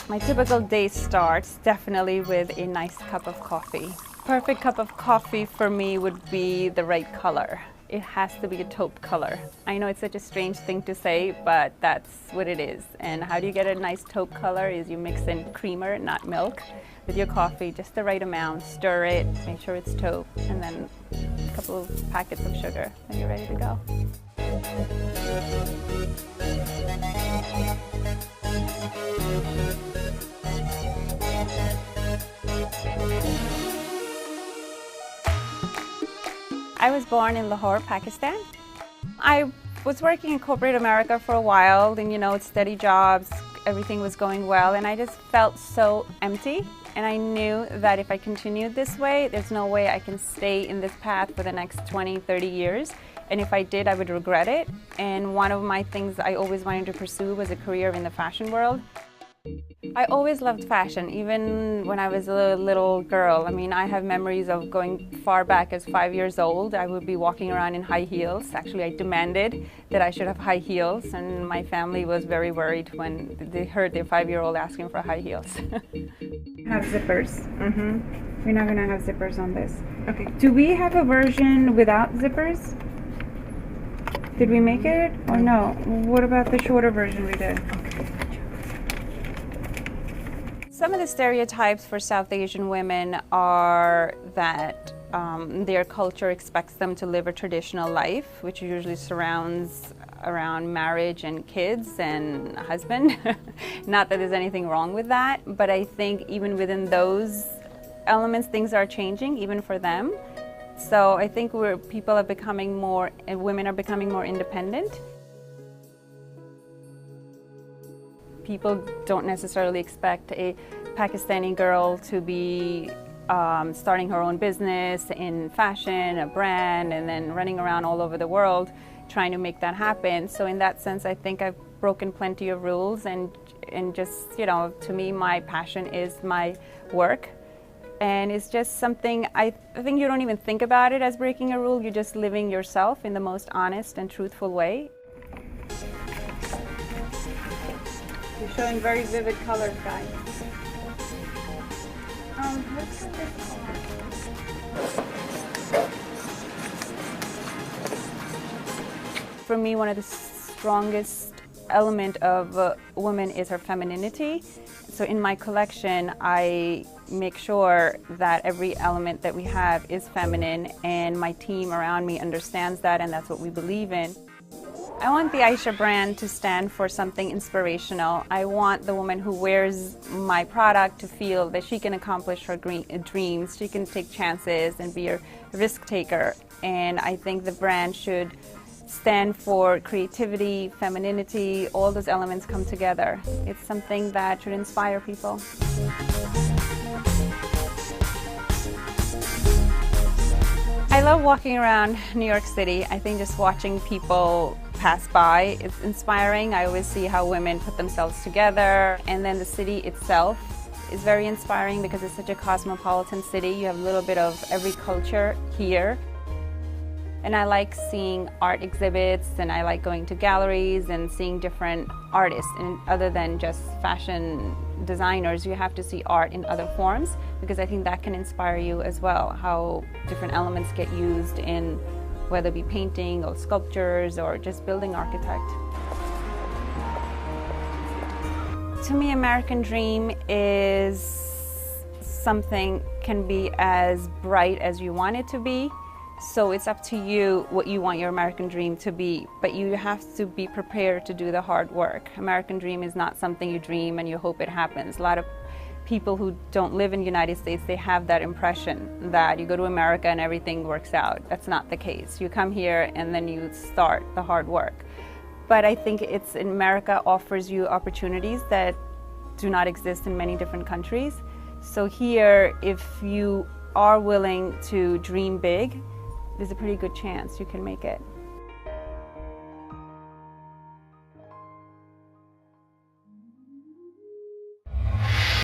My typical day starts definitely with a nice cup of coffee. Perfect cup of coffee for me would be the right color. It has to be a taupe color. I know it's such a strange thing to say, but that's what it is. And how do you get a nice taupe color is you mix in creamer, not milk, with your coffee, just the right amount, stir it, make sure it's taupe, and then a couple of packets of sugar, and you're ready to go. I was born in Lahore, Pakistan. I was working in corporate America for a while, and it's steady jobs, everything was going well, and I just felt so empty. And I knew that if I continued this way, there's no way I can stay in this path for the next 20, 30 years. And if I did, I would regret it. And one of my things I always wanted to pursue was a career in the fashion world. I always loved fashion, even when I was a little girl. I mean, I have memories of going far back as 5 years old. I would be walking around in high heels. Actually, I demanded that I should have high heels, and my family was very worried when they heard their 5-year-old asking for high heels. Have zippers. We're not going to have zippers on this. Okay. Do we have a version without zippers? Did we make it or no? What about the shorter version we did? Okay. Some of the stereotypes for South Asian women are that their culture expects them to live a traditional life, which usually surrounds around marriage and kids and a husband. Not that there's anything wrong with that, but I think even within those elements, things are changing, even for them. So I think women are becoming more independent. People don't necessarily expect a Pakistani girl to be starting her own business in fashion, a brand, and then running around all over the world trying to make that happen. So in that sense, I think I've broken plenty of rules, and just, to me, my passion is my work. And it's just something, I think you don't even think about it as breaking a rule, you're just living yourself in the most honest and truthful way. You're showing very vivid colors, guys. Let's get this color. For me, one of the strongest element of a woman is her femininity. So in my collection, I make sure that every element that we have is feminine, and my team around me understands that, and that's what we believe in. I want the AYSHA brand to stand for something inspirational. I want the woman who wears my product to feel that she can accomplish her dreams, she can take chances and be a risk taker. And I think the brand should stand for creativity, femininity, all those elements come together. It's something that should inspire people. I love walking around New York City. I think just watching people pass by is inspiring. I always see how women put themselves together, and then the city itself is very inspiring because it's such a cosmopolitan city. You have a little bit of every culture here. And I like seeing art exhibits, and I like going to galleries and seeing different artists. And other than just fashion designers, you have to see art in other forms, because I think that can inspire you as well, how different elements get used in whether it be painting or sculptures or just building architect. To me, American Dream is something can be as bright as you want it to be. So it's up to you what you want your American Dream to be, but you have to be prepared to do the hard work. American Dream is not something you dream and you hope it happens. A lot of people who don't live in the United States, they have that impression that you go to America and everything works out. That's not the case. You come here and then you start the hard work. But I think America offers you opportunities that do not exist in many different countries. So here, if you are willing to dream big, there's a pretty good chance you can make it.